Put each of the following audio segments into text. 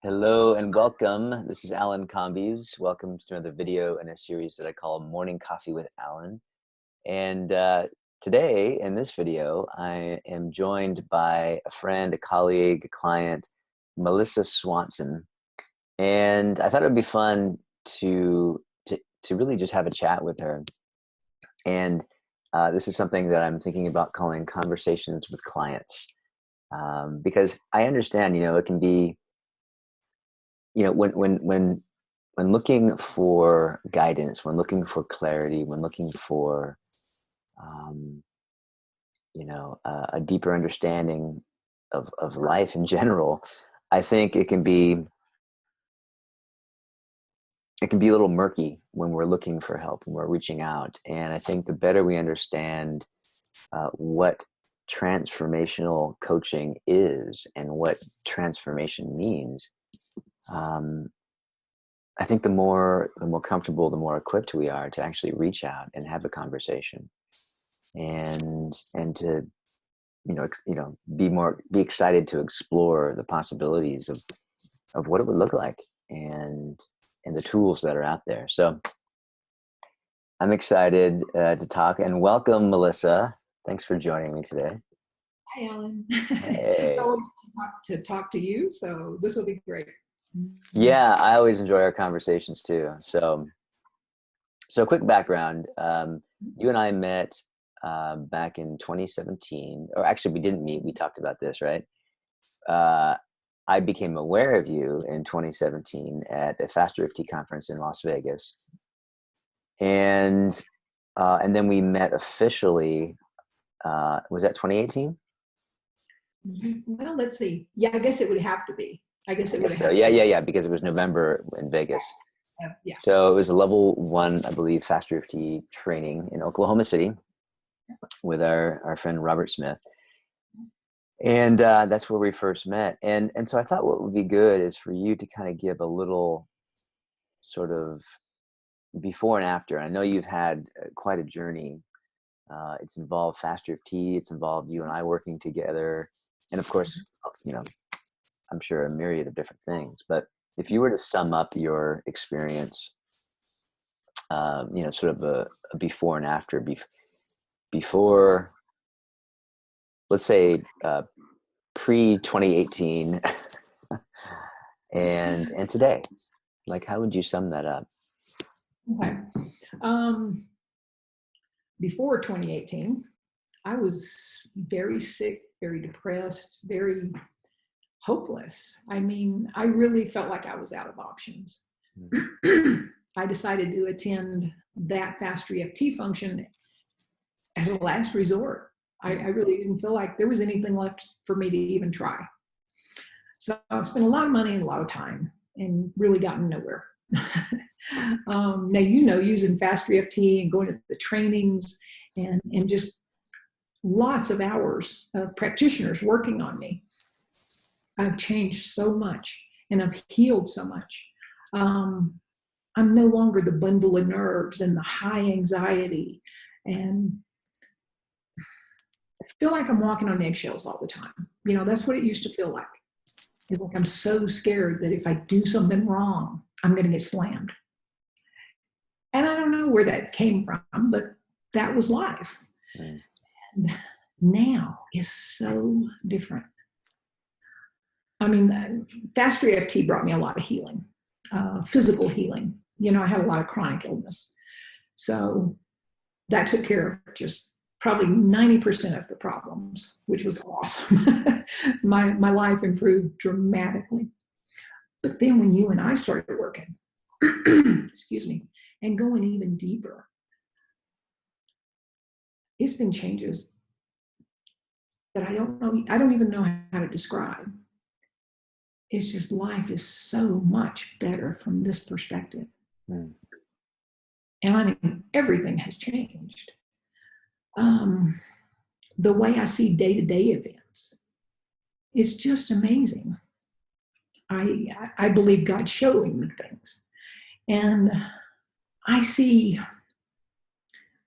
Hello and welcome. This is Alan Combies. Welcome to another video in a series that I call Morning Coffee with Alan. And today in this video, I am joined by a friend, a colleague, a client, Melissa Swanson. And I thought it would be fun to really just have a chat with her. And this is something that I'm thinking about calling Conversations with Clients. Because I understand, it can be, when looking for guidance, when looking for clarity, when looking for, a deeper understanding of life in general, I think it can be a little murky when we're looking for help, when we're reaching out. And I think the better we understand what transformational coaching is and what transformation means, I think the more comfortable, the more equipped we are to actually reach out and have a conversation, and to be excited to explore the possibilities of what it would look like and the tools that are out there. So I'm excited to talk and welcome Melissa. Thanks for joining me today. Hi, Alan. Hey. It's always fun to talk to you, so this will be great. Yeah, I always enjoy our conversations too. So quick background. You and I met back in 2017, or actually we didn't meet. We talked about this, right? I became aware of you in 2017 at a Faster EFT conference in Las Vegas. And then we met officially, was that 2018? Well, let's see. Yeah, I guess it would have to be. I guess it would have so. to Yeah, because it was November in Vegas. Yeah. So it was a level 1, I believe, Faster EFT training in Oklahoma City with our friend Robert Smith. And that's where we first met. And so I thought what would be good is for you to kind of give a little sort of before and after. I know you've had quite a journey. It's involved Faster EFT. It's involved you and I working together. And of course, I'm sure a myriad of different things. But if you were to sum up your experience, sort of a before and after, before, let's say, pre-2018 and today, like, how would you sum that up? Okay. Before 2018, I was very sick, very depressed, very hopeless. I mean, I really felt like I was out of options. I decided to attend that Faster EFT function as a last resort. I really didn't feel like there was anything left for me to even try. So I've spent a lot of money and a lot of time and really gotten nowhere. Now, using Faster EFT and going to the trainings and just lots of hours of practitioners working on me, I've changed so much and I've healed so much. I'm no longer the bundle of nerves and the high anxiety, and I feel like I'm walking on eggshells all the time. That's what it used to feel like. It's like I'm so scared that if I do something wrong, I'm going to get slammed. And I don't know where that came from, but that was life. And now is so different. I mean, Faster EFT brought me a lot of healing, physical healing. I had a lot of chronic illness. So that took care of just probably 90% of the problems, which was awesome. My life improved dramatically. But then when you and I started working, excuse me, and going even deeper, it's been changes that I don't even know how to describe. It's just life is so much better from this perspective. And I mean, everything has changed. The way I see day-to-day events is just amazing. I believe God's showing me things. And I see,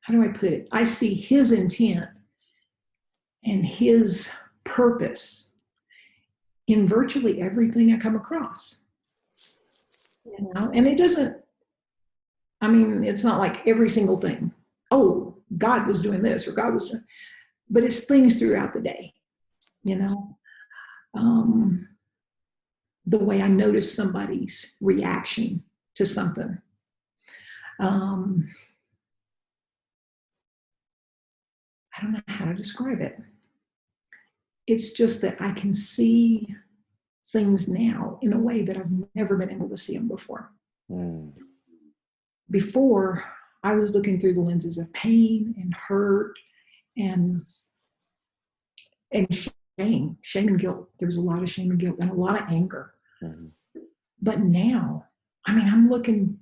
how do I put it? I see his intent and his purpose in virtually everything I come across. You know, and it doesn't, I mean, it's not like every single thing. Oh, God was doing this or God was doing, but it's things throughout the day, you know. Um, the way I notice somebody's reaction to something. Um, I don't know how to describe it. It's just that I can see things now in a way that I've never been able to see them before. Mm. Before, I was looking through the lenses of pain and hurt and shame and guilt. There was a lot of shame and guilt and a lot of anger. Mm-hmm. But now, I mean, I'm looking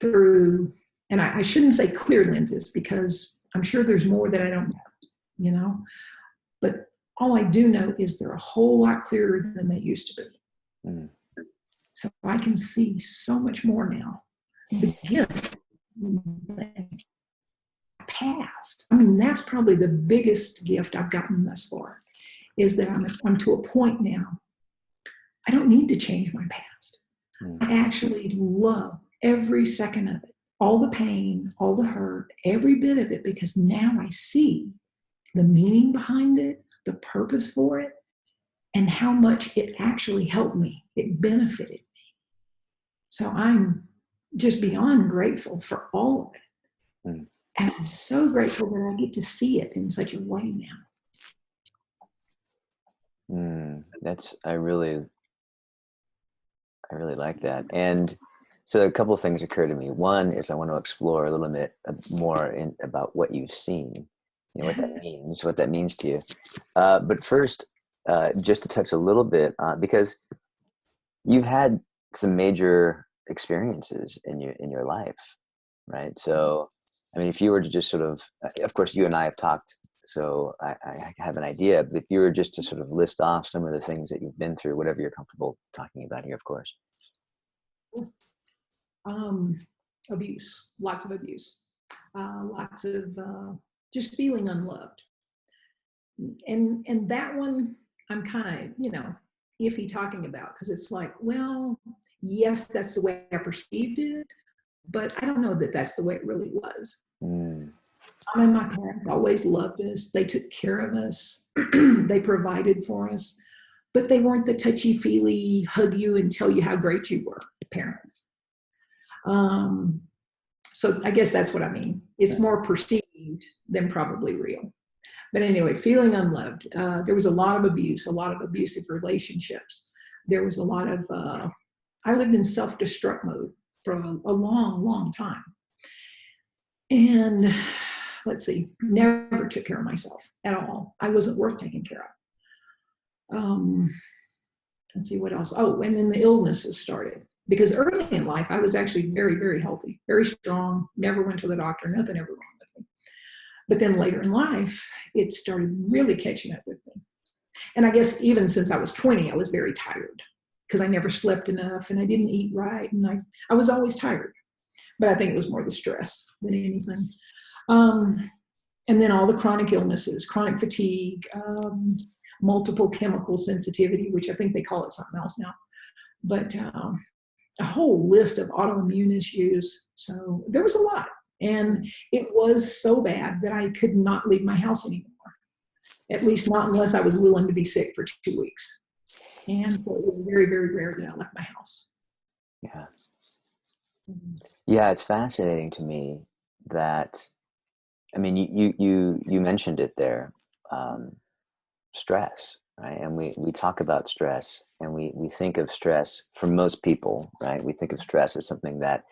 through, and I shouldn't say clear lenses because I'm sure there's more that I don't know, you know, but all I do know is they're a whole lot clearer than they used to be. Mm. So I can see so much more now. The gift past. I mean, that's probably the biggest gift I've gotten thus far, is that I'm to a point now, I don't need to change my past. I actually love every second of it, all the pain, all the hurt, every bit of it, because now I see the meaning behind it, the purpose for it, and how much it actually helped me. It benefited me. So I'm just beyond grateful for all of it. Mm. And I'm so grateful that I get to see it in such a way now. I really like that. And so a couple of things occur to me. One is I want to explore a little bit more about what you've seen, you know, what that means to you. But first, just to touch a little bit, because you've had some major experiences in your life, right? So, I mean, if you were to just sort of course, you and I have talked, so I have an idea, but if you were just to sort of list off some of the things that you've been through, whatever you're comfortable talking about here, of course. Abuse, lots of abuse, lots of just feeling unloved. And that one, I'm kind of, you know, iffy talking about, because it's like, well, yes, that's the way I perceived it, but I don't know that that's the way it really was. I mean, my parents always loved us. They took care of us. They provided for us, but they weren't the touchy-feely, hug you and tell you how great you were parents. So I guess that's what I mean. It's more perceived than probably real. But anyway, feeling unloved. There was a lot of abuse, a lot of abusive relationships. There was a lot of, I lived in self-destruct mode for a long, long time. And let's see, never took care of myself at all. I wasn't worth taking care of. Let's see what else. Oh, and then the illnesses started. Because early in life, I was actually very, very healthy, very strong, never went to the doctor, nothing ever wrong with me. But then later in life, it started really catching up with me. And I guess even since I was 20, I was very tired because I never slept enough and I didn't eat right. And I was always tired. But I think it was more the stress than anything. And then all the chronic illnesses, chronic fatigue, multiple chemical sensitivity, which I think they call it something else now. But a whole list of autoimmune issues. So there was a lot. And it was so bad that I could not leave my house anymore, at least not unless I was willing to be sick for 2 weeks. And so it was very, very rare that I left my house. Yeah. Yeah, it's fascinating to me that, I mean, you mentioned it there, stress, right? And we talk about stress, and we think of stress, for most people, right? We think of stress as something that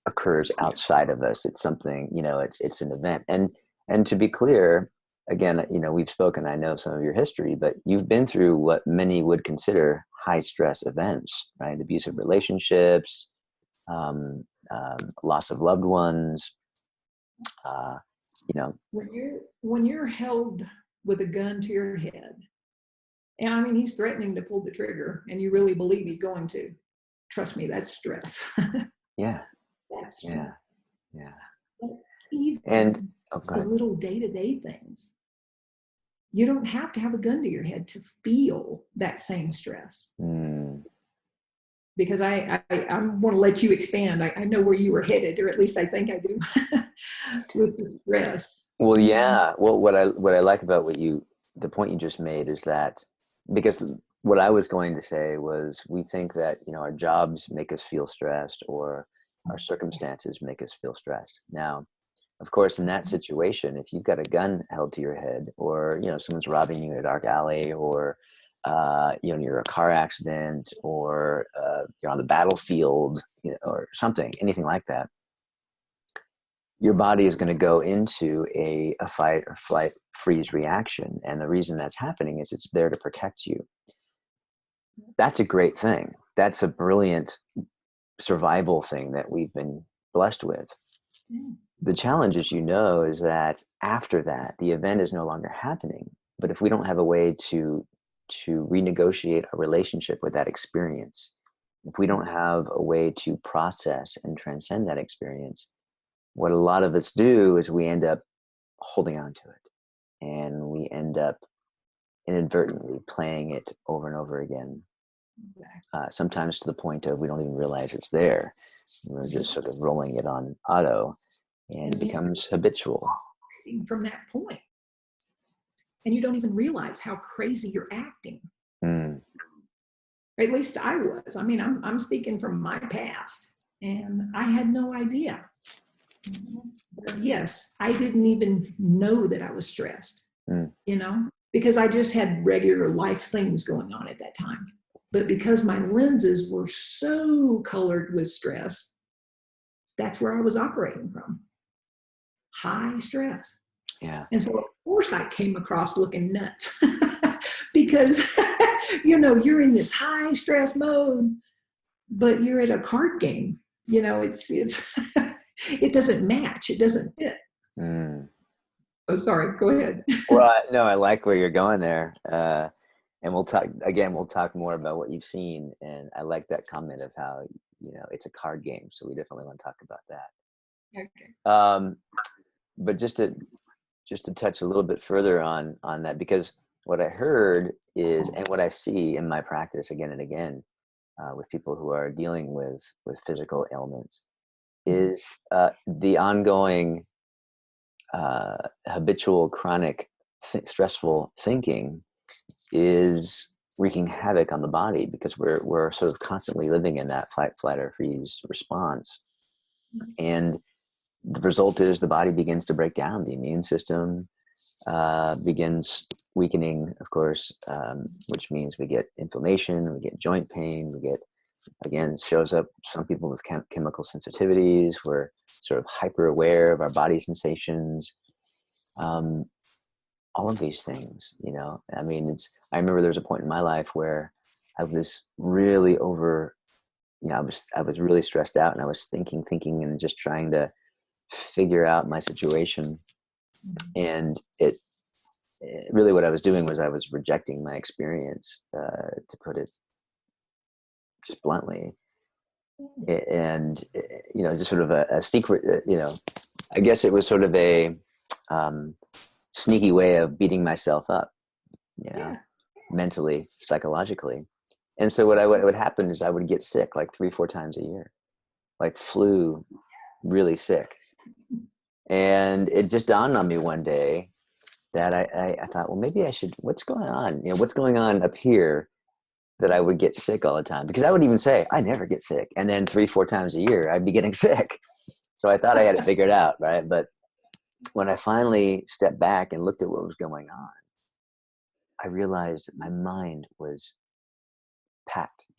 occurs outside of us. It's something, you know, it's an event. And to be clear, again, you know, we've spoken, I know some of your history, but you've been through what many would consider high stress events, right? Abusive relationships, loss of loved ones, you know. When you're held with a gun to your head, and I mean, he's threatening to pull the trigger and you really believe he's going to, trust me, that's stress. Yeah. That's stress. Yeah. But even And the little day-to-day things, you don't have to have a gun to your head to feel that same stress. because I want to let you expand. I know where you were headed, or at least I think I do, with the stress. Well, yeah. Well, what I like about the point you just made is that, because what I was going to say was, we think that, our jobs make us feel stressed, or our circumstances make us feel stressed. Now, of course, in that situation, if you've got a gun held to your head, or, someone's robbing you in a dark alley, or, you're in a car accident, or you're on the battlefield, or something, anything like that, your body is going to go into a fight or flight freeze reaction. And the reason that's happening is it's there to protect you. That's a great thing. That's a brilliant survival thing that we've been blessed with. The challenge, as you know, is that after that, the event is no longer happening. But if we don't have a way to renegotiate a relationship with that experience, if we don't have a way to process and transcend that experience, what a lot of us do is we end up holding on to it, and we end up inadvertently playing it over and over again. Exactly. Sometimes to the point of we don't even realize it's there. We're just sort of rolling it on auto, and it becomes habitual. From that point. And you don't even realize how crazy you're acting. Or at least I was. I mean, I'm speaking from my past, and I had no idea. But yes, I didn't even know that I was stressed, because I just had regular life things going on at that time. But because my lenses were so colored with stress, that's where I was operating from. High stress. Yeah. And so, of course, I came across looking nuts because, you're in this high stress mode, but you're at a card game. It's it doesn't match. It doesn't fit. Oh, sorry. Go ahead. Well, no, I like where you're going there. And we'll talk more about what you've seen. And I like that comment of how, it's a card game. So we definitely want to talk about that. Okay. But just to touch a little bit further on that, because what I heard is, and what I see in my practice again and again, with people who are dealing with physical ailments, is the ongoing habitual chronic stressful thinking is wreaking havoc on the body, because we're sort of constantly living in that fight, flight, or freeze response. And the result is the body begins to break down. The immune system begins weakening, of course, which means we get inflammation, we get joint pain, we get, again, shows up some people with chemical sensitivities. We're sort of hyper aware of our body sensations. All of these things, I mean, I remember there was a point in my life where I was really I was really stressed out, and I was thinking and just trying to figure out my situation. And it really, what I was doing was I was rejecting my experience, to put it just bluntly. And, just sort of a secret, I guess it was sort of a sneaky way of beating myself up, mentally, psychologically. And so what would happen is I would get sick like 3-4 times a year, like flu, really sick. And it just dawned on me one day that I thought, well, maybe I should, what's going on? What's going on up here that I would get sick all the time? Because I would even say, I never get sick. And then 3-4 times a year, I'd be getting sick. So I thought I had it figured out, right? But when I finally stepped back and looked at what was going on, I realized that my mind was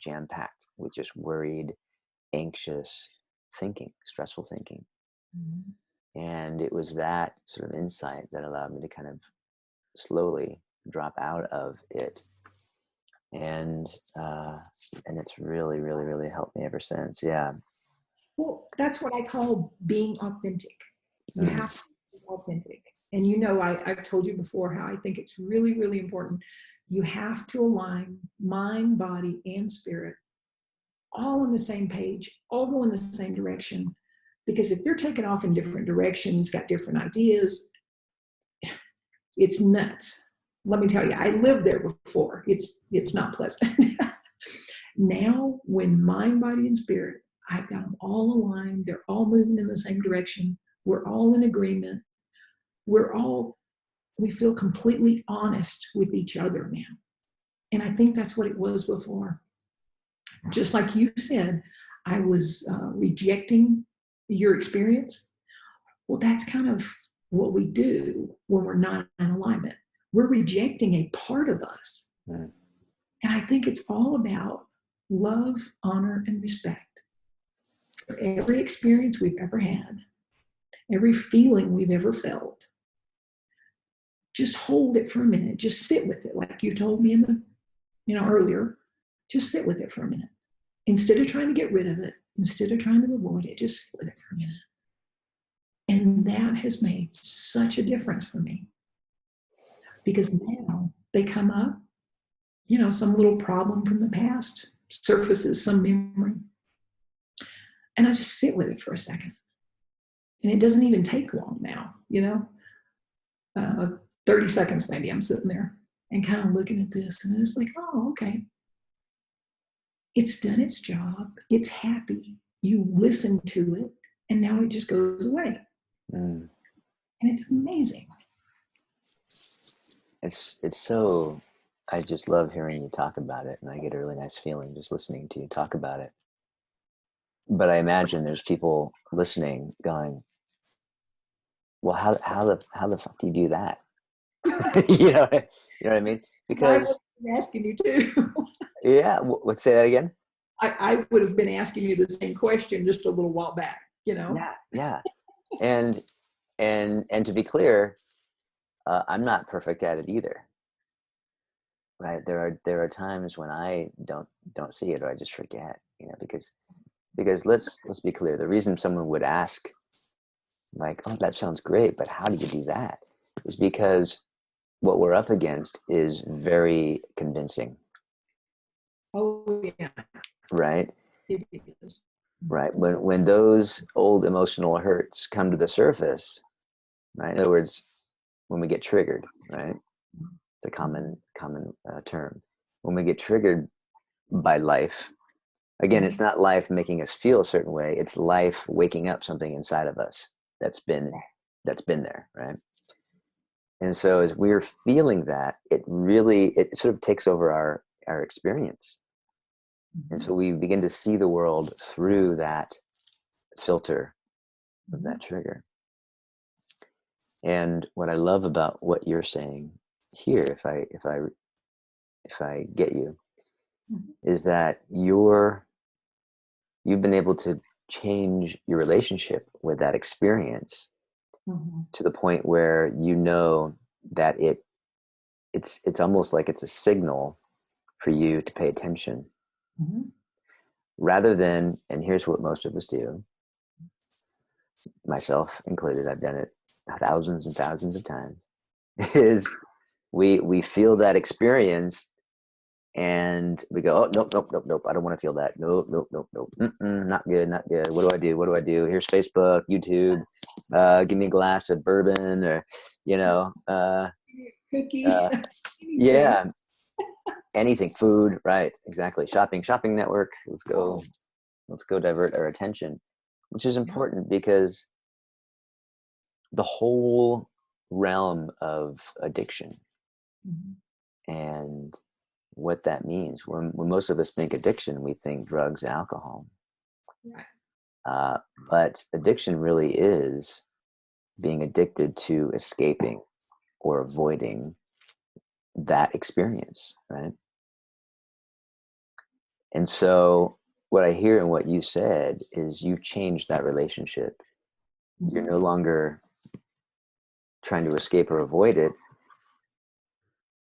jam-packed with just worried, anxious thinking, stressful thinking. And it was that sort of insight that allowed me to kind of slowly drop out of it. And it's really, really, really helped me ever since. Yeah. Well, that's what I call being authentic. You have to be authentic. And I've told you before how I think it's really, really important. You have to align mind, body, and spirit all on the same page, all go in the same direction. Because if they're taking off in different directions, got different ideas, it's nuts. Let me tell you, I lived there before. It's not pleasant. Now, when mind, body, and spirit, I've got them all aligned. They're all moving in the same direction. We're all in agreement. We feel completely honest with each other now. And I think that's what it was before. Just like you said, I was rejecting your experience. Well, that's kind of what we do when we're not in alignment. We're rejecting a part of us. Mm. And I think it's all about love, honor, and respect. For every experience we've ever had, every feeling we've ever felt, just hold it for a minute. Just sit with it, like you told me earlier. Just sit with it for a minute. Instead of trying to get rid of it, instead of trying to avoid it, just sit with it for a minute. And that has made such a difference for me. Because now they come up, some little problem from the past surfaces, some memory. And I just sit with it for a second. And it doesn't even take long now, 30 seconds maybe. I'm sitting there and kind of looking at this, and it's like, oh, okay. It's done its job. It's happy. You listen to it, and now it just goes away. Mm. And it's amazing. It's so, I just love hearing you talk about it, and I get a really nice feeling just listening to you talk about it. But I imagine there's people listening going, well, how the fuck do you do that? you know what I mean? Because I was asking you too. yeah, let's say that again. I would have been asking you the same question just a little while back, Yeah. And to be clear, I'm not perfect at it either. Right? There are times when I don't see it, or I just forget, because let's be clear. The reason someone would ask, like, oh, that sounds great, but how do you do that? Is because what we're up against is very convincing. Oh, yeah. Right? It is. Right. When those old emotional hurts come to the surface, right? In other words, when we get triggered, right? It's a common term. When we get triggered by life, again, it's not life making us feel a certain way. It's life waking up something inside of us that's been there, right? And so as we're feeling that, it sort of takes over our experience. And so we begin to see the world through that filter of that trigger. And what I love about what you're saying here, if I get you, is that you've been able to change your relationship with that experience to the point where that it's almost like it's a signal for you to pay attention. Rather than, and here's what most of us do, myself included, I've done it thousands and thousands of times, is we feel that experience and we go, oh, nope, I don't want to feel that. Nope. Not good. What do I do? Here's Facebook, YouTube, give me a glass of bourbon, or, cookie. Yeah. Anything, food, right? Exactly. Shopping network. Let's go divert our attention, which is important because the whole realm of addiction and what that means. When most of us think addiction, we think drugs, alcohol. Right. But addiction really is being addicted to escaping or avoiding that experience, right? And so what I hear in what you said is you changed that relationship. You're no longer trying to escape or avoid it,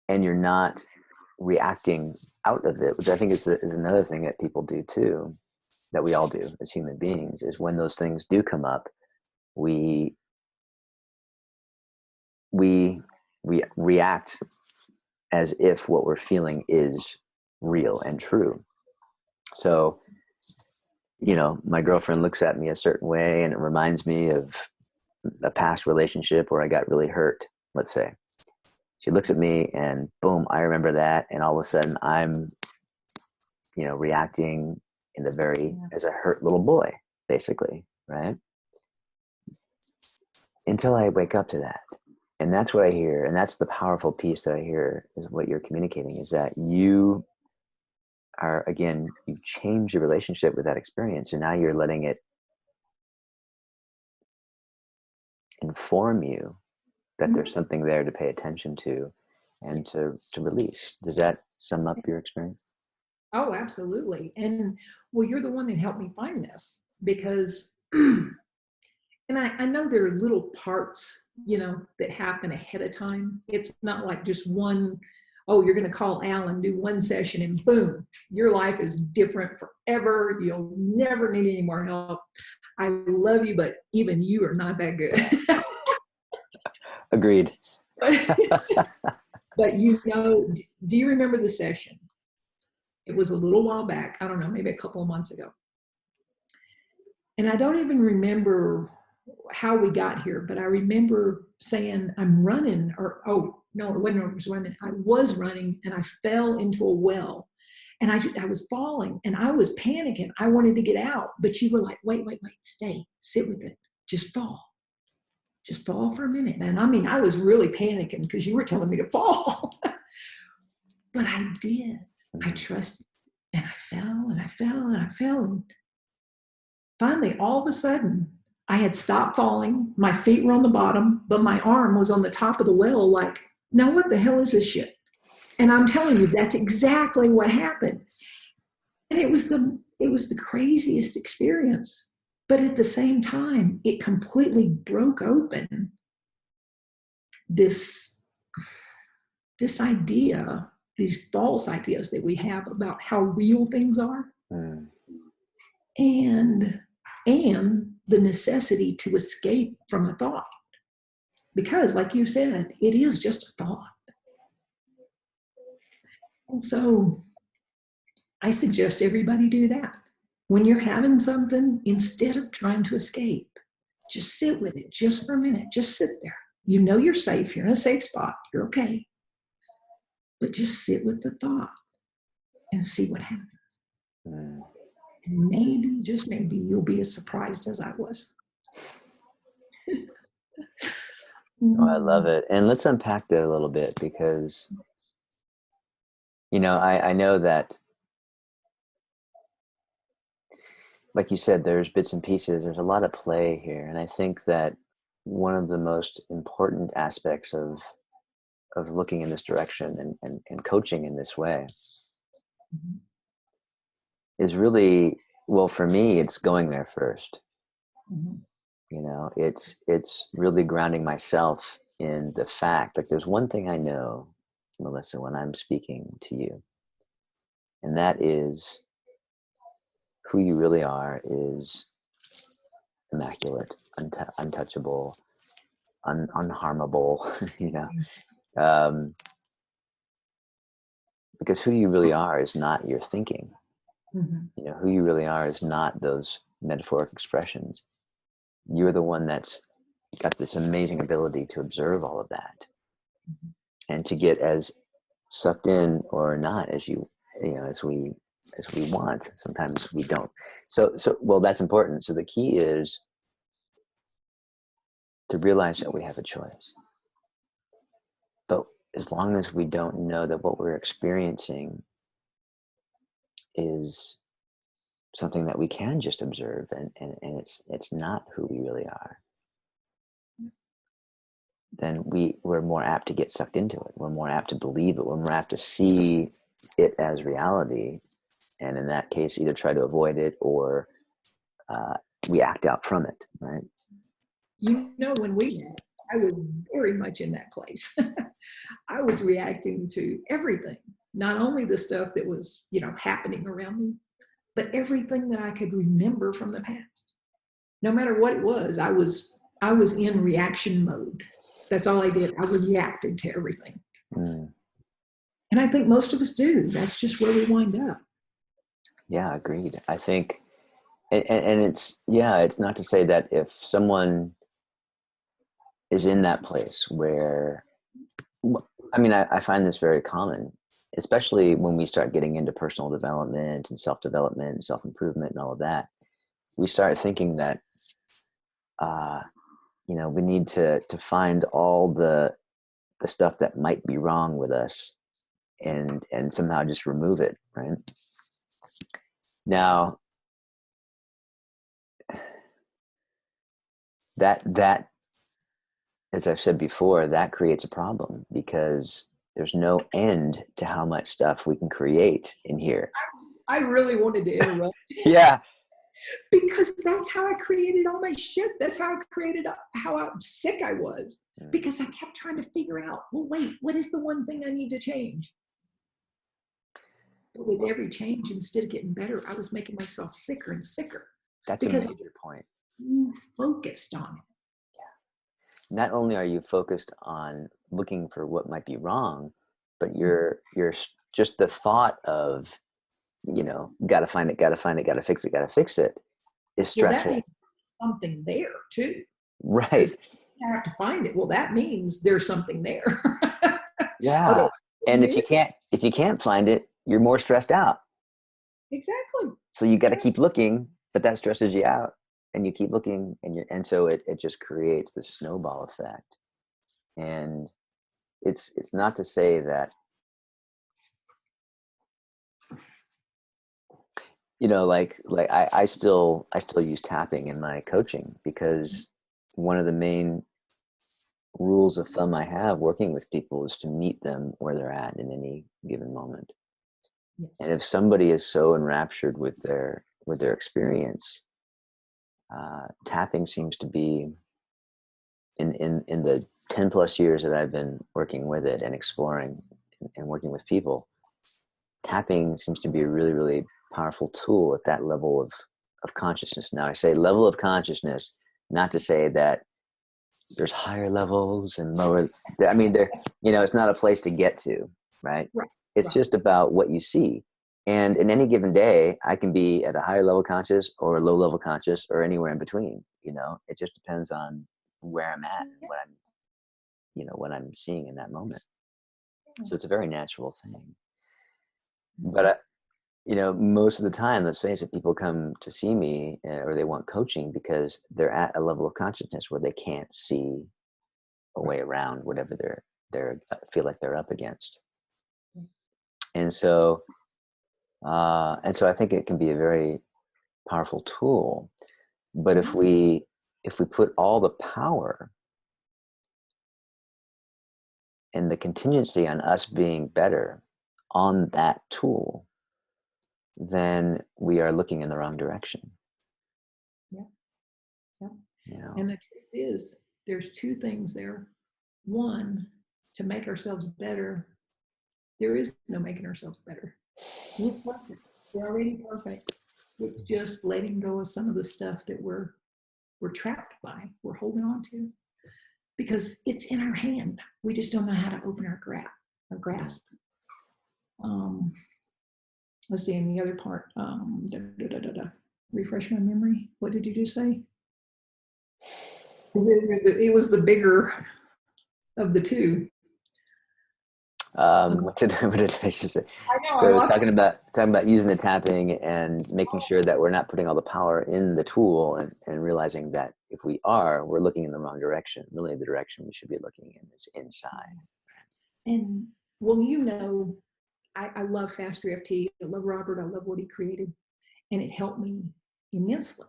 and you're not reacting out of it, which I think is another thing that people do too, that we all do as human beings, is when those things do come up, we react as if what we're feeling is real and true. So, my girlfriend looks at me a certain way and it reminds me of a past relationship where I got really hurt, let's say. She looks at me and boom, I remember that. And all of a sudden I'm reacting in the very, as a hurt little boy, basically, right? Until I wake up to that. And that's what I hear. And that's the powerful piece that I hear is what you're communicating, is that you are, again, you change your relationship with that experience. And now you're letting it inform you that there's something there to pay attention to and to release. Does that sum up your experience? Oh, absolutely. And well, you're the one that helped me find this, because, and I know there are little parts, that happen ahead of time. It's not like just one, oh, you're going to call Alan, do one session, and boom, your life is different forever. You'll never need any more help. I love you, but even you are not that good. Agreed. But do you remember the session? It was a little while back. I don't know, maybe a couple of months ago. And I don't even remember how we got here, but I remember saying, I'm running, or, oh, no, it wasn't, I was running. I was running and I fell into a well, and I was falling and I was panicking. I wanted to get out, but you were like, wait, stay, sit with it. Just fall for a minute. And I mean, I was really panicking because you were telling me to fall, but I did. I trusted, and I fell and I fell and I fell. And finally, all of a sudden, I had stopped falling. My feet were on the bottom, but my arm was on the top of the well, like, now what the hell is this shit? And I'm telling you, that's exactly what happened. And it was the craziest experience. But at the same time, it completely broke open this idea, these false ideas that we have about how real things are, and the necessity to escape from a thought. Because, like you said, it is just a thought. And so I suggest everybody do that. When you're having something, instead of trying to escape, just sit with it just for a minute. Just sit there. You know you're safe. You're in a safe spot. You're okay. But just sit with the thought and see what happens. And maybe, just maybe, you'll be as surprised as I was. Oh, I love it. And let's unpack that a little bit, because, I know that, like you said, there's bits and pieces, there's a lot of play here. And I think that one of the most important aspects of looking in this direction and coaching in this way is really, well, for me, it's going there first. It's really grounding myself in the fact that there's one thing I know, Melissa, when I'm speaking to you, and that is who you really are is immaculate, untouchable, unharmable, because who you really are is not your thinking. Who you really are is not those metaphoric expressions. You're the one that's got this amazing ability to observe all of that, and to get as sucked in or not as as we want. Sometimes we don't. So well, that's important. So the key is to realize that we have a choice. But as long as we don't know that what we're experiencing is something that we can just observe, and it's not who we really are, then we're more apt to get sucked into it. We're more apt to believe it. We're more apt to see it as reality. And in that case, either try to avoid it or we act out from it, right? I was very much in that place. I was reacting to everything, not only the stuff that was, happening around me, but everything that I could remember from the past. No matter what it was, I was in reaction mode. That's all I did. I reacted to everything. And I think most of us do. That's just where we wind up. Yeah, agreed. I think, and it's not to say that if someone is in that place where, I find this very common. especially when we start getting into personal development and self-development and self-improvement and all of that, we start thinking that, we need to find all the stuff that might be wrong with us and somehow just remove it, right? Now, that, as I've said before, that creates a problem because there's no end to how much stuff we can create in here. I really wanted to interrupt. Yeah. Because that's how I created all my shit. That's how I created how sick I was. Because I kept trying to figure out, well, wait, what is the one thing I need to change? But with every change, instead of getting better, I was making myself sicker and sicker. That's because a major point. You focused on it. Yeah. Not only are you focused on looking for what might be wrong, but you're just the thought of, gotta find it, gotta fix it is stressful. Well, that means something there too. Right. You have to find it. Well, that means there's something there. Yeah. And if you can't find it, you're more stressed out. Exactly. So you got to keep looking, but that stresses you out, and you keep looking, and so it just creates this snowball effect. And it's not to say that, like I still use tapping in my coaching, because one of the main rules of thumb I have working with people is to meet them where they're at in any given moment. Yes. And if somebody is so enraptured with their experience, tapping seems to be, in the 10 plus years that I've been working with it and exploring and working with people, tapping seems to be a really, really powerful tool at that level of consciousness. Now, I say level of consciousness, not to say that there's higher levels and lower. I mean, it's not a place to get to, right? It's just about what you see. And in any given day, I can be at a higher level conscious or a low level conscious or anywhere in between. It just depends on where I'm at and what I'm seeing in that moment. So it's a very natural thing. But most of the time, let's face it, people come to see me or they want coaching because they're at a level of consciousness where they can't see a way around whatever they're feel like they're up against. And so I think it can be a very powerful tool. But if we put all the power and the contingency on us being better on that tool, then we are looking in the wrong direction. Yeah. And the truth is, there's two things there. One, to make ourselves better, there is no making ourselves better. We're perfect. We're already perfect. It's just letting go of some of the stuff that we're trapped by, we're holding on to, because it's in our hand. We just don't know how to open our grasp. Let's see, in the other part, refresh my memory. What did you just say? It was the bigger of the two. What did I just say? I know. So I was talking about using the tapping and making sure that we're not putting all the power in the tool, and realizing that if we're looking in the wrong direction. Really, the direction we should be looking in is inside. And well, I love Faster EFT. I love Robert. I love what he created, and it helped me immensely.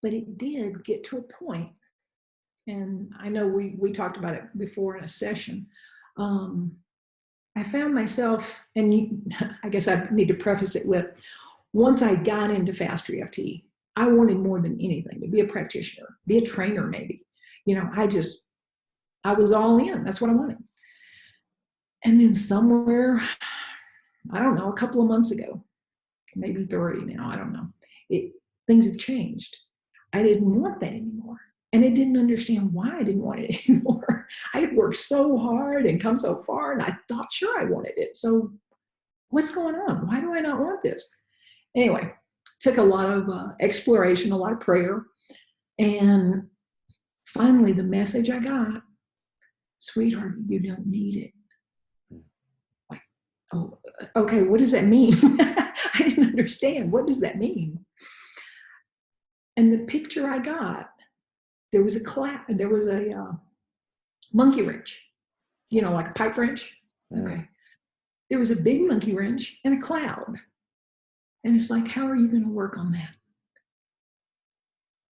But it did get to a point, and I know we talked about it before in a session. I found myself, and I guess I need to preface it with, once I got into Faster EFT, I wanted more than anything to be a practitioner, be a trainer maybe. I was all in. That's what I wanted. And then somewhere, I don't know, a couple of months ago, maybe 3 now, I don't know, things have changed. I didn't want that anymore. And I didn't understand why I didn't want it anymore. I had worked so hard and come so far, and I thought, sure, I wanted it. So what's going on? Why do I not want this? Anyway, took a lot of exploration, a lot of prayer. And finally, the message I got, sweetheart, you don't need it. oh, okay, what does that mean? I didn't understand. What does that mean? And the picture I got, there was a monkey wrench, like a pipe wrench. Mm. Okay. There was a big monkey wrench and a cloud. And it's like, how are you going to work on that?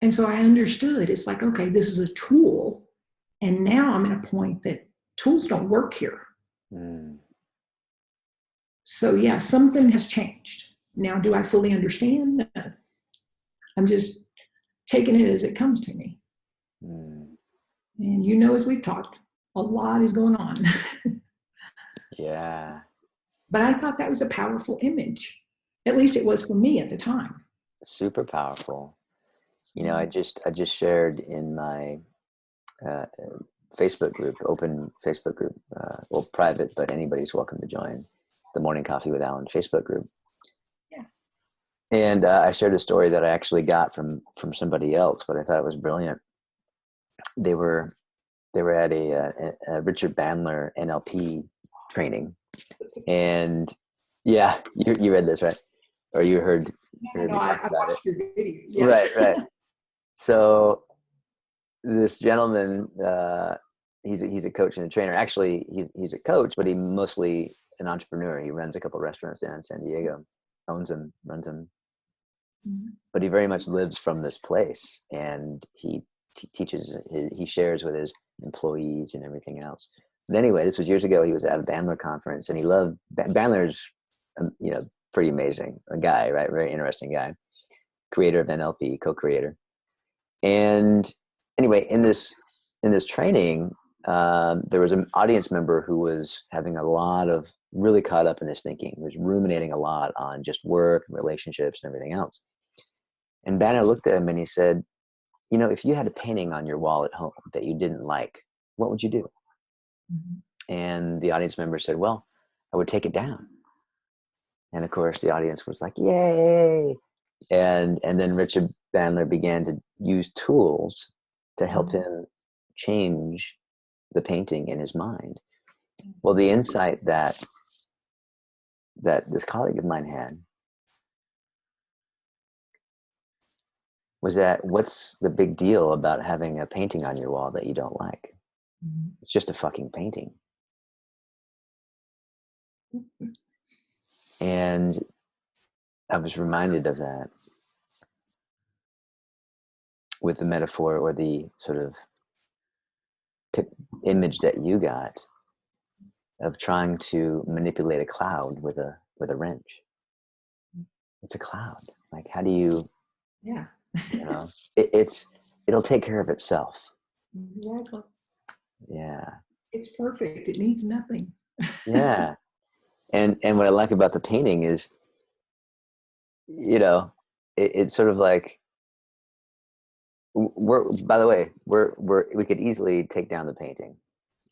And so I understood. It's like, okay, this is a tool. And now I'm at a point that tools don't work here. Mm. So yeah, something has changed. Now, do I fully understand? No. I'm just taking it as it comes to me. Mm. And as we've talked, a lot is going on. Yeah. But I thought that was a powerful image. At least it was for me at the time. Super powerful. I So, just shared in my uh, Facebook group, open Facebook group, well, private, but anybody's welcome to join the Morning Coffee with Alan Facebook group. yeah. And I shared a story that I actually got from somebody else, but I thought it was brilliant. They were at a Richard Bandler NLP training, and yeah, you read this, right? Or you heard No, me talk I about it, watched your video. Yes. right? So this gentleman, he's a coach and a trainer. Actually, he's a coach, but he's mostly an entrepreneur. He runs a couple of restaurants down in San Diego, owns them, runs them. Mm-hmm. But he very much lives from this place, and he teaches. He shares with his employees and everything else. But anyway, this was years ago. He was at a Bandler conference, and he loved Bandler's, pretty amazing a guy, right? Very interesting guy, creator of NLP, co-creator. And anyway, in this training, there was an audience member who was having a lot of really caught up in his thinking. He was ruminating a lot on just work and relationships and everything else. And Banner looked at him and he said, if you had a painting on your wall at home that you didn't like, what would you do? Mm-hmm. And the audience member said, well, I would take it down. And of course, the audience was like, yay. And then Richard Bandler began to use tools to help him change the painting in his mind. Well, the insight that this colleague of mine had was that what's the big deal about having a painting on your wall that you don't like? Mm-hmm. It's just a fucking painting. And I was reminded of that with the metaphor or the sort of image that you got of trying to manipulate a cloud with a wrench. It's a cloud. Like, how do you, Yeah. it'll take care of itself. Exactly. Yeah. It's perfect. It needs nothing. Yeah. And what I like about the painting is, it's sort of like, by the way, we could easily take down the painting,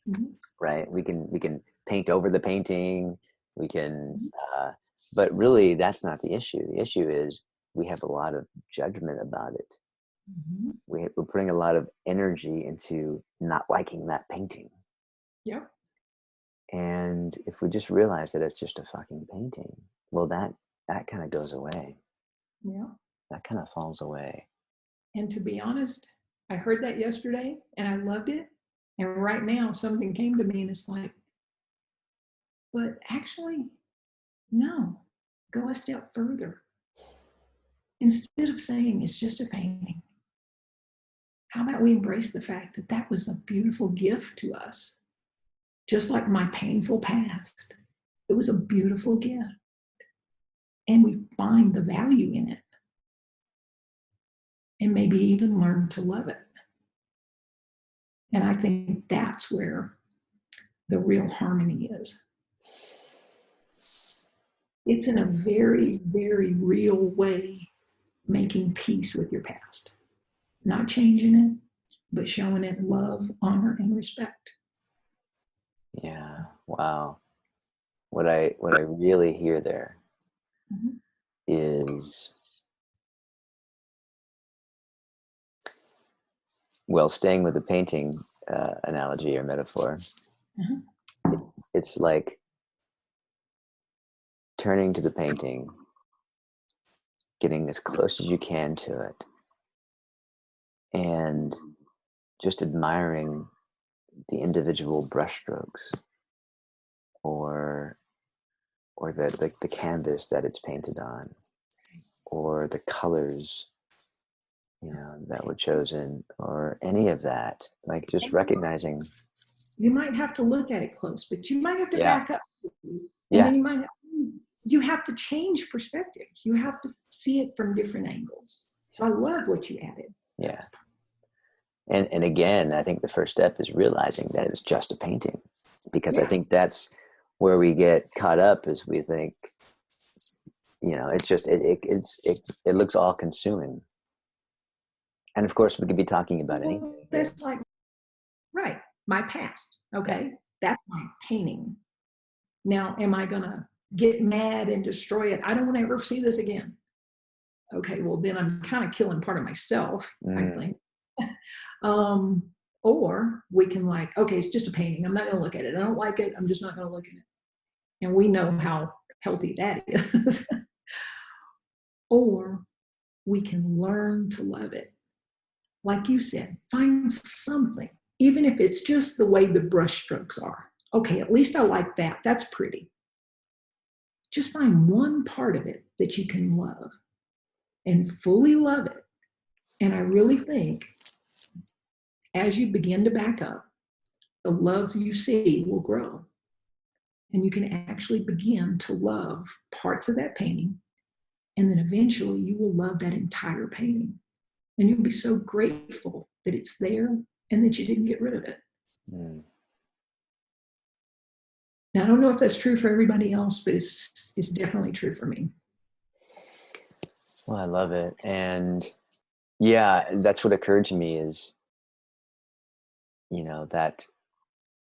Mm-hmm. right? We can paint over the painting. We can, but really that's not the issue. The issue is we have a lot of judgment about it. Mm-hmm. We're putting a lot of energy into not liking that painting. Yep. And if we just realize that it's just a fucking painting, well, that kind of goes away. Yeah. That kind of falls away. And to be honest, I heard that yesterday and I loved it. And right now something came to me and it's like, but actually, no, go a step further. Instead of saying it's just a painting, how about we embrace the fact that that was a beautiful gift to us? Just like my painful past, it was a beautiful gift. And we find the value in it. And maybe even learn to love it. And I think that's where the real harmony is. It's in a very, very real way making peace with your past. Not changing it, but showing it love, honor, and respect. Yeah. Wow. What I really hear there Mm-hmm. is, well, staying with the painting analogy or metaphor, Uh-huh. it's like turning to the painting, getting as close as you can to it, and just admiring the individual brushstrokes or the canvas that it's painted on, or the colors, you know, that were chosen, or any of that. Like just recognizing. You might have to look at it close, but you might have to Yeah. back up. And Yeah. then you have to change perspective. You have to see it from different angles. So I love what you added. Yeah. And again, I think the first step is realizing that it's just a painting, because I think that's where we get caught up, is we think, you know, it's just, it looks all consuming. And of course we could be talking about anything. That's like, right, my past. Okay. That's my painting. Now, am I going to get mad and destroy it? I don't want to ever see this again. Okay. Well, then I'm kind of killing part of myself, I think. Or we can like, okay, it's just a painting. I'm not going to look at it. I don't like it. I'm just not going to look at it. And we know how healthy that is. Or we can learn to love it. Like you said, find something, even if it's just the way the brush strokes are. Okay, at least I like that. That's pretty. Just find one part of it that you can love and fully love it. And I really think as you begin to back up, the love you see will grow. And you can actually begin to love parts of that painting. And then eventually you will love that entire painting. And you'll be so grateful that it's there and that you didn't get rid of it. Now, I don't know if that's true for everybody else, but it's definitely true for me. Well, I love it. And yeah, that's what occurred to me is, you know, that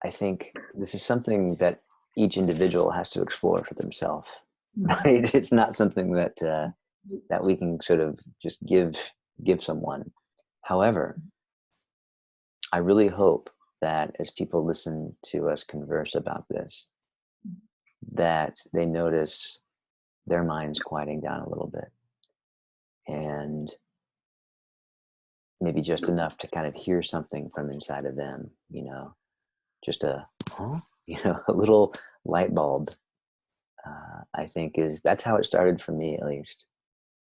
I think this is something that each individual has to explore for themselves, right? It's not something that that we can sort of just give someone. However, I really hope that as people listen to us converse about this, that they notice their minds quieting down a little bit, and maybe just enough to kind of hear something from inside of them, you know, just a, you know, a little light bulb. I think that's how it started for me, at least.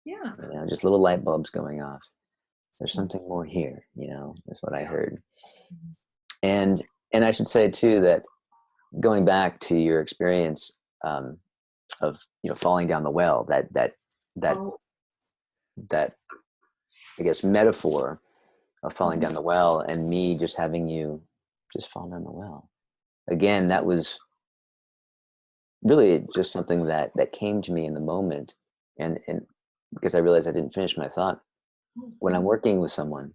Yeah. You know, just little light bulbs going off. There's something more here, you know, that's what I heard. And I should say too, that going back to your experience of, you know, falling down the well, that I guess metaphor of falling down the well, and me just having you just fall down the well. Again, that was really just something that came to me in the moment, and because I realized I didn't finish my thought. When I'm working with someone,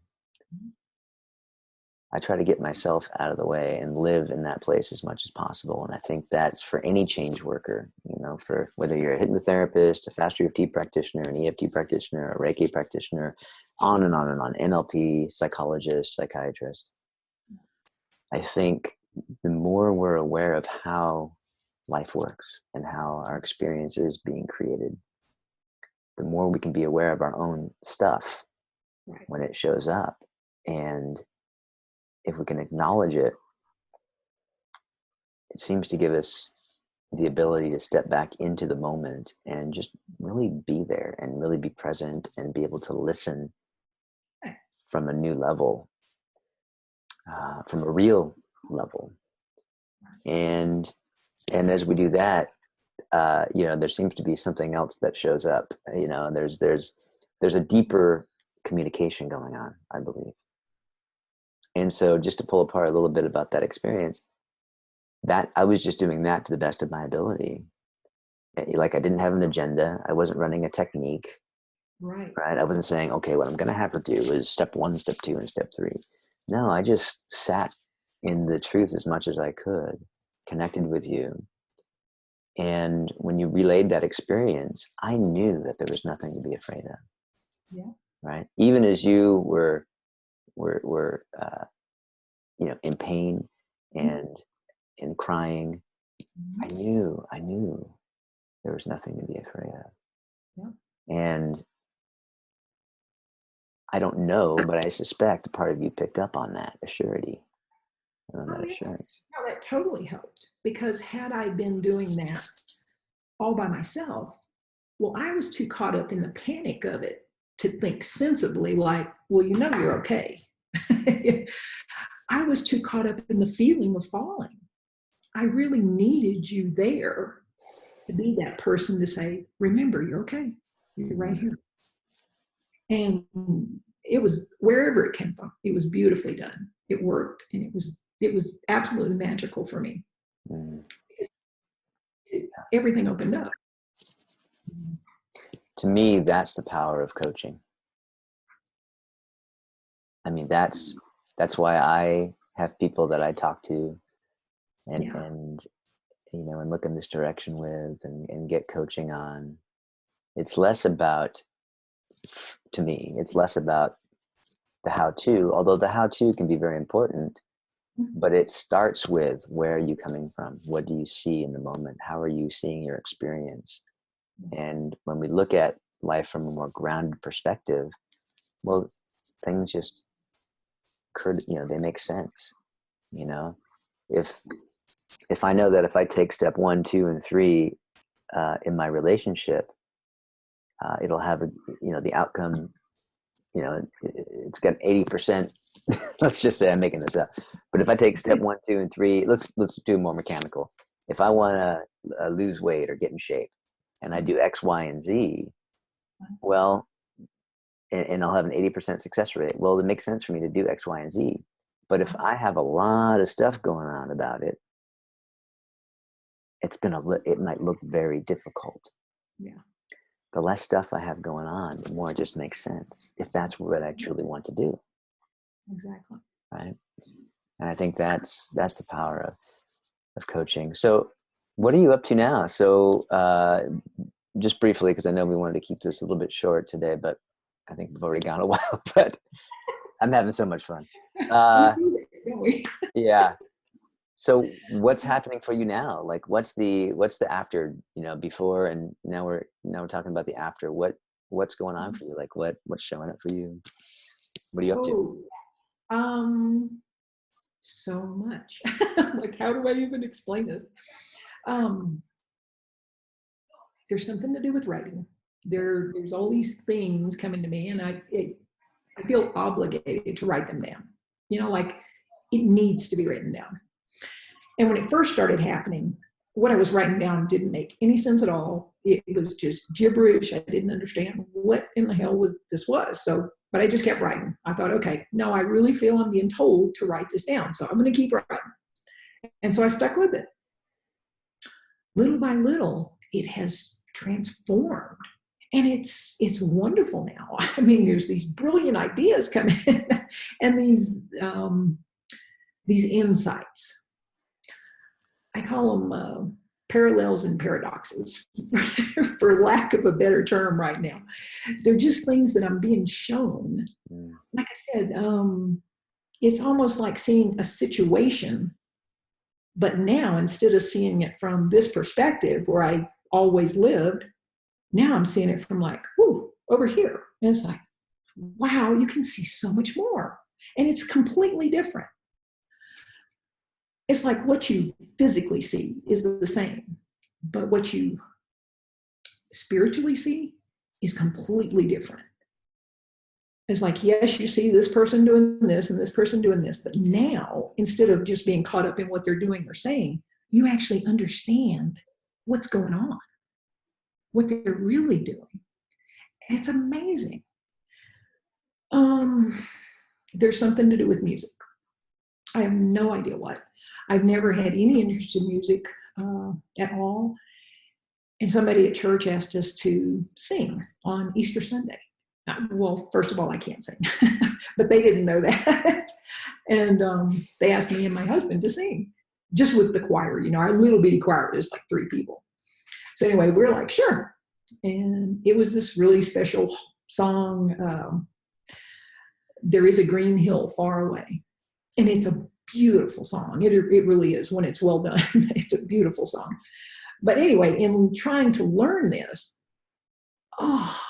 I try to get myself out of the way and live in that place as much as possible. And I think that's for any change worker, you know, for whether you're a hypnotherapist, a Faster EFT practitioner, an EFT practitioner, a Reiki practitioner, on and on and on, NLP, psychologist, psychiatrist. I think the more we're aware of how life works and how our experience is being created, the more we can be aware of our own stuff when it shows up. And if we can acknowledge it, it seems to give us the ability to step back into the moment and just really be there and really be present and be able to listen from a new level, from a real level. And as we do that, you know, there seems to be something else that shows up, you know, and there's a deeper communication going on, I believe. And so just to pull apart a little bit about that experience, that I was just doing that to the best of my ability. Like I didn't have an agenda. I wasn't running a technique. Right. I wasn't saying, okay, what I'm going to have her do is step 1, step 2, and step 3. No, I just sat in the truth as much as I could, connected with you. And when you relayed that experience, I knew that there was nothing to be afraid of. Yeah. Right. Even as you were you know, in pain and crying, I knew There was nothing to be afraid of. Yeah. And I don't know, but I suspect a part of you picked up on that assurity and on Oh, that yeah. assurance. No, that totally helped, because had I been doing that all by myself, well, I was too caught up in the panic of it to think sensibly, like, well, you know, you're okay. I was too caught up in the feeling of falling. I really needed you there to be that person to say, remember, you're okay. You're right here. And it was, wherever it came from, it was beautifully done. It worked, and it was absolutely magical for me. Mm. Everything opened up. To me, that's the power of coaching. I mean, that's why I have people that I talk to and you know, and look in this direction with and get coaching on. It's less about, to me, it's less about the how-to, although the how-to can be very important, but it starts with, where are you coming from? What do you see in the moment? How are you seeing your experience? And when we look at life from a more grounded perspective, well, things just you know, they make sense. You know, if I know that if I take step 1, 2, and 3 in my relationship, it'll have you know, the outcome. You know, it's got 80%. Let's just say I'm making this up, but if I take step 1, 2, and 3, let's do more mechanical. If I want to lose weight or get in shape, and I do X, Y, and Z, well, and I'll have an 80% success rate. Well, it makes sense for me to do X, Y, and Z. But if I have a lot of stuff going on about it, it might look very difficult. Yeah. The less stuff I have going on, the more it just makes sense, if that's what I truly want to do. Exactly. Right. And I think that's the power of coaching. So what are you up to now? So just briefly, because I know we wanted to keep this a little bit short today, but I think we've already gone a while, but I'm having so much fun. We do that, don't we? Yeah. So what's happening for you now? Like, what's the after, you know, before, and now we're talking about the after. What's going on for you? Like, what's showing up for you? What are you up to? So much. Like, how do I even explain this? There's something to do with writing. There's all these things coming to me, and I feel obligated to write them down. You know, like, it needs to be written down. And when it first started happening, what I was writing down didn't make any sense at all. It was just gibberish. I didn't understand what in the hell this was. So, but I just kept writing. I thought, okay, no, I really feel I'm being told to write this down, so I'm going to keep writing. And so I stuck with it. Little by little, it has transformed. And it's wonderful now. I mean, there's these brilliant ideas coming in, and these insights. I call them parallels and paradoxes, for lack of a better term right now. They're just things that I'm being shown. Like I said, it's almost like seeing a situation, but now, instead of seeing it from this perspective where I always lived, now I'm seeing it from, like, whoo, over here. And it's like, wow, you can see so much more. And it's completely different. It's like what you physically see is the same, but what you spiritually see is completely different. It's like, yes, you see this person doing this and this person doing this, but now, instead of just being caught up in what they're doing or saying, you actually understand what's going on, what they're really doing. And it's amazing. There's something to do with music. I have no idea what. I've never had any interest in music at all. And somebody at church asked us to sing on Easter Sunday. Well, first of all, I can't sing, but they didn't know that. And they asked me and my husband to sing, just with the choir, you know, our little bitty choir. There's like 3 people. So anyway, we're like, sure. And it was this really special song, There Is a Green Hill Far Away. And it's a beautiful song. It really is. When it's well done, it's a beautiful song. But anyway, in trying to learn this, oh,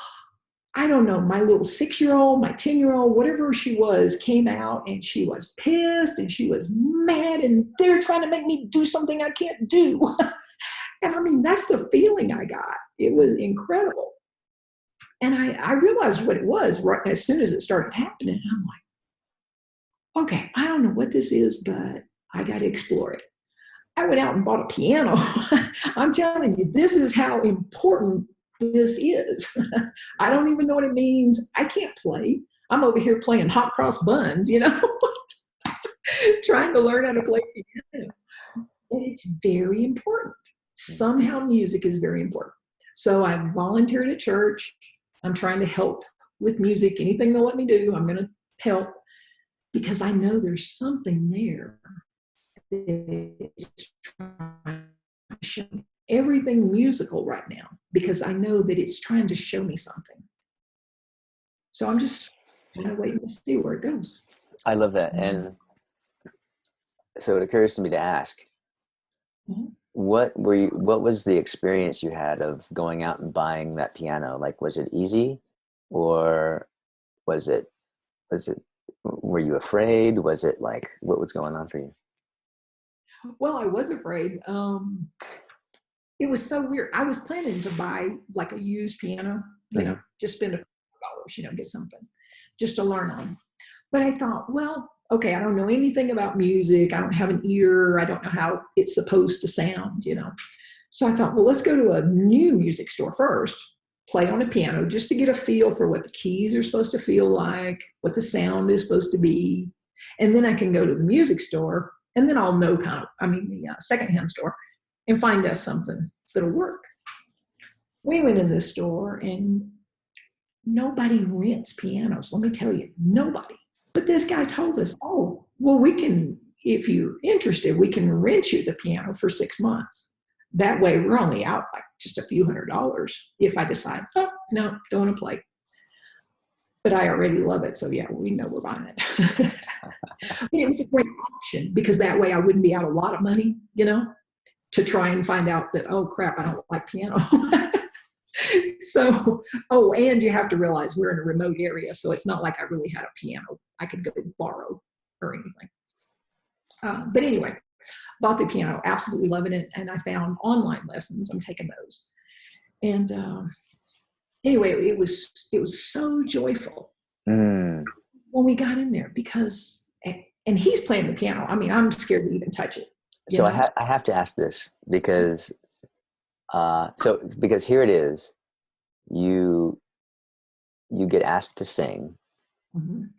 I don't know, my little 6-year-old, my 10-year-old, whatever she was, came out and she was pissed and she was mad and they're trying to make me do something I can't do. And I mean, that's the feeling I got. It was incredible. And I realized what it was right as soon as it started happening. And I'm like, okay, I don't know what this is, but I got to explore it. I went out and bought a piano. I'm telling you, this is how important this is. I don't even know what it means. I can't play. I'm over here playing hot cross buns, trying to learn how to play piano. But it's very important. Somehow music is very important. So I volunteered at church. I'm trying to help with music. Anything they'll let me do, I'm going to help because I know there's something there that's trying to show me everything musical right now because I know that it's trying to show me something. So I'm just kind of waiting to see where it goes. I love that. And so it occurs to me to ask, what was the experience you had of going out and buying that piano? Like, was it easy or were you afraid? Was it like, what was going on for you? Well, I was afraid. It was so weird. I was planning to buy like a used piano, just spend $100, get something just to learn on. But I thought, well, okay, I don't know anything about music. I don't have an ear. I don't know how it's supposed to sound, So I thought, well, let's go to a new music store first, play on a piano just to get a feel for what the keys are supposed to feel like, what the sound is supposed to be. And then I can go to the music store and then I'll know the secondhand store and find us something that'll work. We went in this store and nobody rents pianos. Let me tell you, nobody. But this guy told us, oh, well, we can, if you're interested, we can rent you the piano for 6 months. That way we're only out like just a few $100s if I decide, oh, no, don't want to play. But I already love it. So yeah, we know we're buying it. But it was a great option because that way I wouldn't be out a lot of money, to try and find out that, oh crap, I don't like piano. So, and you have to realize we're in a remote area. So it's not like I really had a piano I could go borrow or anything. But anyway, bought the piano, absolutely loving it. And I found online lessons. I'm taking those. And anyway, it was so joyful when we got in there because, and he's playing the piano. I mean, I'm scared to even touch it. So I have to ask this because, because here it is, you get asked to sing,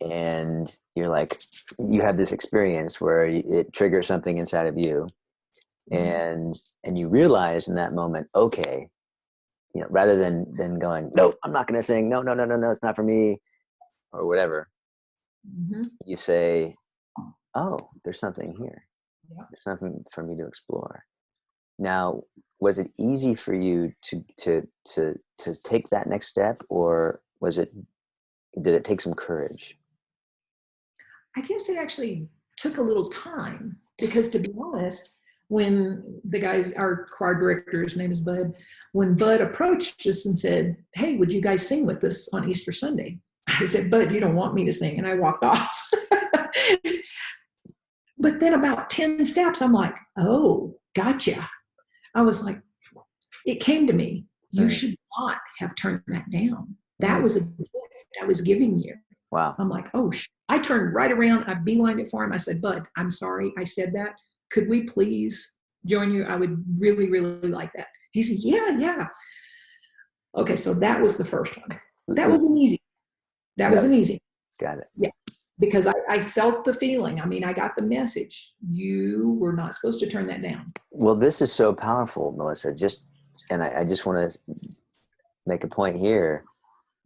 and you're like, you have this experience where it triggers something inside of you, and you realize in that moment, okay, rather than going, no, I'm not going to sing, no, it's not for me, or whatever, you say, oh, there's something here. Yeah. There's something for me to explore. Now, was it easy for you to take that next step, or did it take some courage? I guess it actually took a little time because, to be honest, when our choir director, his name is Bud, when Bud approached us and said, hey, would you guys sing with us on Easter Sunday? I said, Bud, you don't want me to sing. And I walked off. But then about 10 steps, I'm like, oh, gotcha. I was like, it came to me. You should not have turned that down. That was a gift I was giving you. Wow. I'm like, oh, I turned right around. I beelined it for him. I said, Bud, I'm sorry I said that. Could we please join you? I would really, really like that. He said, yeah. Okay, so that was the first one. That wasn't easy. Got it. Yeah, because I felt the feeling. I mean, I got the message. You were not supposed to turn that down. Well, this is so powerful, Melissa. I just want to make a point here,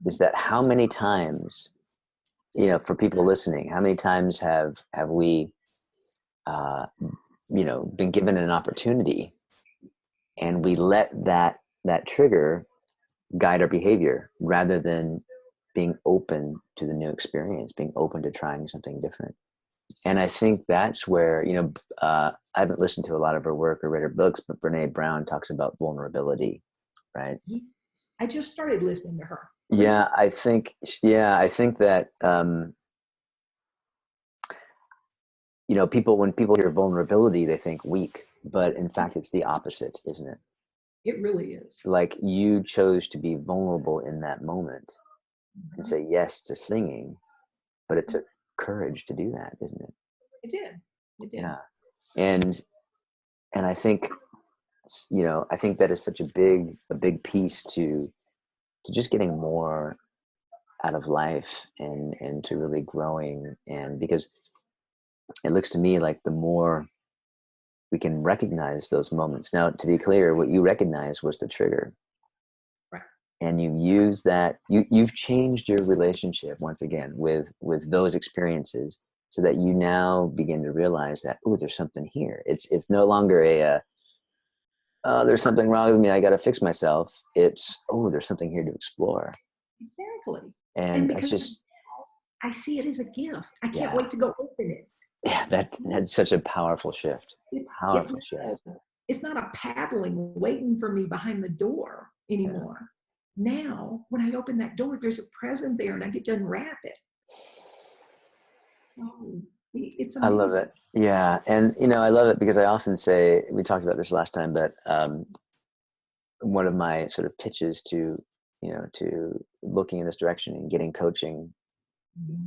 is that how many times, for people listening, how many times have we, been given an opportunity and we let that trigger guide our behavior rather than being open to the new experience, being open to trying something different. And I think that's where, I haven't listened to a lot of her work or read her books, but Brene Brown talks about vulnerability, right? I just started listening to her. Yeah, I think that, when people hear vulnerability, they think weak, but in fact, it's the opposite, isn't it? It really is. Like, you chose to be vulnerable in that moment and say yes to singing, but it took courage to do that, didn't it? It did. It did. Yeah. And I think, I think that is such a big piece to just getting more out of life and to really growing. And because it looks to me like the more we can recognize those moments. Now, to be clear, what you recognize was the trigger. Right. And you use that, you've changed your relationship once again with those experiences, so that you now begin to realize that, oh, there's something here. It's no longer there's something wrong with me, I got to fix myself. It's, oh, there's something here to explore. Exactly. And because that's just, I see it as a gift. I can't yeah. wait to go open it. Yeah, that's such a powerful shift. It's not a paddling waiting for me behind the door anymore. Yeah. Now, when I open that door, there's a present there and I get to unwrap it. Oh, it's amazing. I love it. Yeah. And, I love it because I often say, we talked about this last time, but one of my sort of pitches to looking in this direction and getting coaching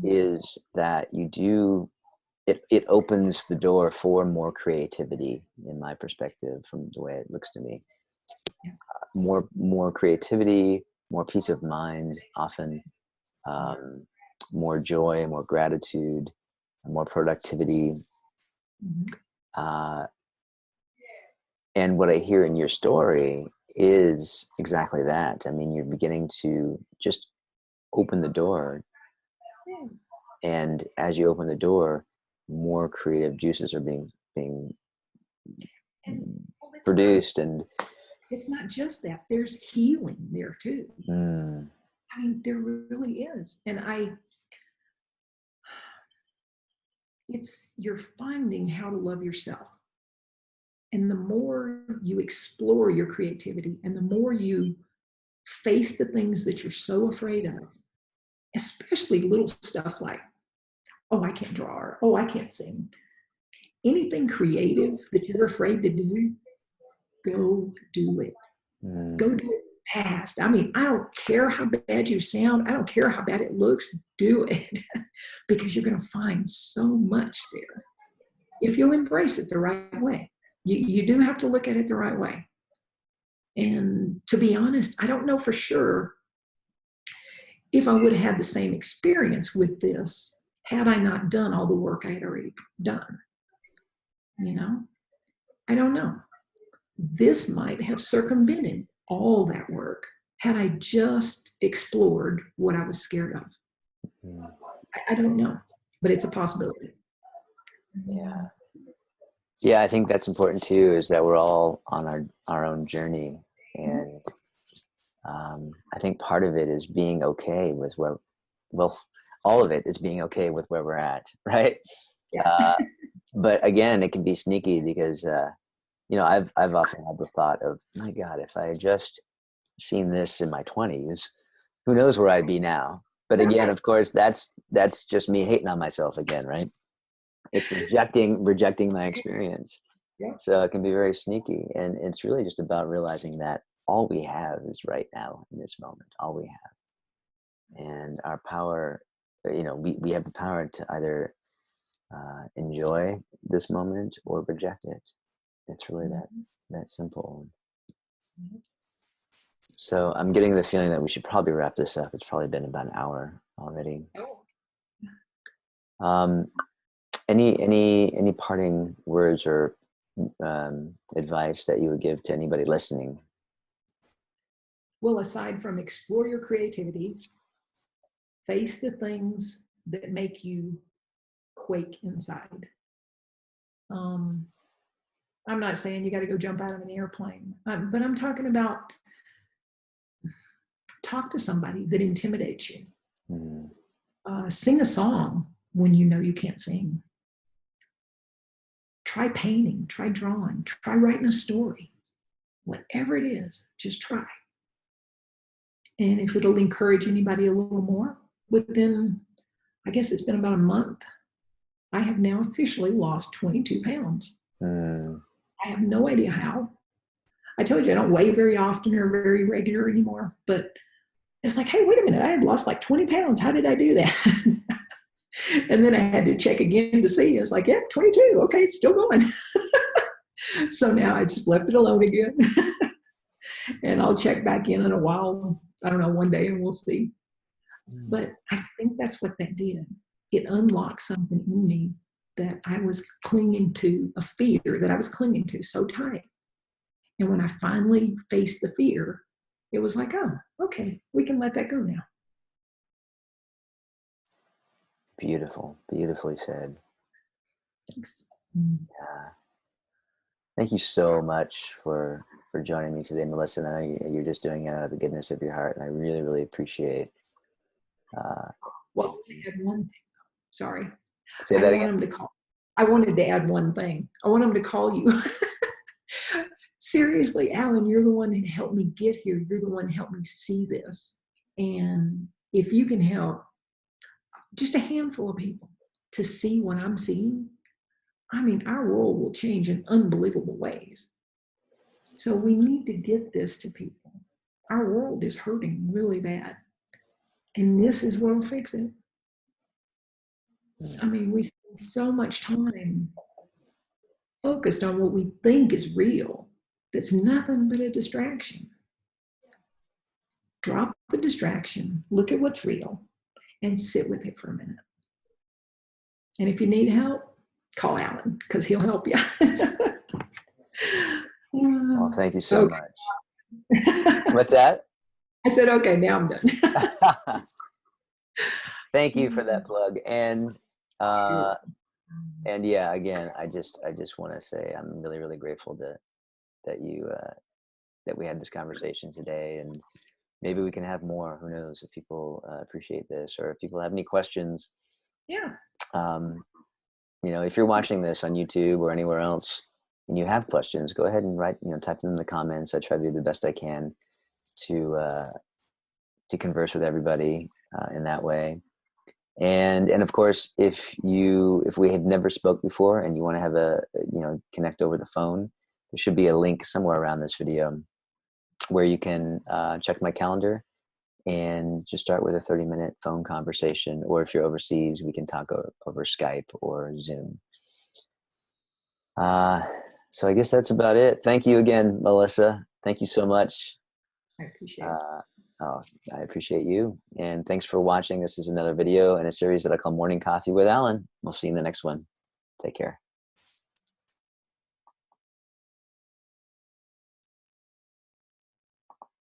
is that it opens the door for more creativity, in my perspective, from the way it looks to me. Yeah. More creativity, more peace of mind, often more joy, more gratitude, more productivity. Mm-hmm. And what I hear in your story is exactly that. I mean, you're beginning to just open the door. Yeah. And as you open the door, more creative juices are being produced. And it's not just that, there's healing there too. I mean, there really is. And you're finding how to love yourself. And the more you explore your creativity and the more you face the things that you're so afraid of, especially little stuff like, oh, I can't draw, or oh, I can't sing. Anything creative that you're afraid to do, go do it. Go do it fast. I mean, I don't care how bad you sound. I don't care how bad it looks. Do it because you're going to find so much there if you'll embrace it the right way. You do have to look at it the right way. And to be honest, I don't know for sure if I would have had the same experience with this had I not done all the work I had already done. I don't know. This might have circumvented all that work had I just explored what I was scared of. I don't know, but it's a possibility. Yeah. Yeah, I think that's important too, is that we're all on our own journey. And I think part of it is being okay with all of it is being okay with where we're at, right? Yeah. But again, it can be sneaky because, I've often had the thought of, my God, if I had just seen this in my 20s, who knows where I'd be now? But again, of course, that's just me hating on myself again, right? It's rejecting my experience. Yeah. So it can be very sneaky. And it's really just about realizing that all we have is right now in this moment, all we have. And our power, we have the power to either enjoy this moment or reject it. It's really that simple. So I'm getting the feeling that we should probably wrap this up. It's probably been about an hour already. Any parting words or advice that you would give to anybody listening? Well, aside from explore your creativity, face the things that make you quake inside. I'm not saying you got to go jump out of an airplane, but I'm talking about talk to somebody that intimidates you. Sing a song when you know you can't sing. Try painting, try drawing, try writing a story. Whatever it is, just try. And if it'll encourage anybody a little more, within, I guess it's been about a month, I have now officially lost 22 pounds. I have no idea how. I told you I don't weigh very often or very regular anymore, but it's like, hey, wait a minute, I had lost like 20 pounds. How did I do that? And then I had to check again to see. It's like, yeah, 22. Okay, it's still going. So now I just left it alone again. And I'll check back in a while. I don't know, one day, and we'll see. But I think that's what that did. It unlocked something in me that I was clinging to, a fear that I was clinging to so tight. And when I finally faced the fear, it was like, oh, okay, we can let that go now. Beautiful. Beautifully said. Thanks. Yeah. Thank you so much for joining me today, Melissa. And I know you're just doing it out of the goodness of your heart, and I really, really appreciate. Well, I had one thing. Sorry. Say that again. I wanted to add one thing. I want him to call you. Seriously, Alan, you're the one that helped me get here. You're the one that helped me see this. And if you can help just a handful of people to see what I'm seeing, I mean, our world will change in unbelievable ways. So we need to get this to people. Our world is hurting really bad. And this is what will fix it. I mean, we spend so much time focused on what we think is real. That's nothing but a distraction. Drop the distraction, look at what's real, and sit with it for a minute. And if you need help, call Alan, because he'll help you. Well, thank you so much. What's that? I said, okay, now I'm done. Thank you for that plug. And yeah, again, I just want to say I'm really, really grateful that we had this conversation today, and maybe we can have more. Who knows, if people appreciate this, or if people have any questions. Yeah. You know, if you're watching this on YouTube or anywhere else and you have questions, go ahead and type them in the comments. I try to do the best I can to converse with everybody in that way. And of course, if we have never spoke before and you want to have connect over the phone, there should be a link somewhere around this video where you can check my calendar and just start with a 30-minute phone conversation. Or if you're overseas, we can talk over Skype or Zoom. So I guess that's about it. Thank you again, Melissa. Thank you so much. I appreciate it. I appreciate you. And thanks for watching. This is another video in a series that I call Morning Coffee with Alan. We'll see you in the next one. Take care.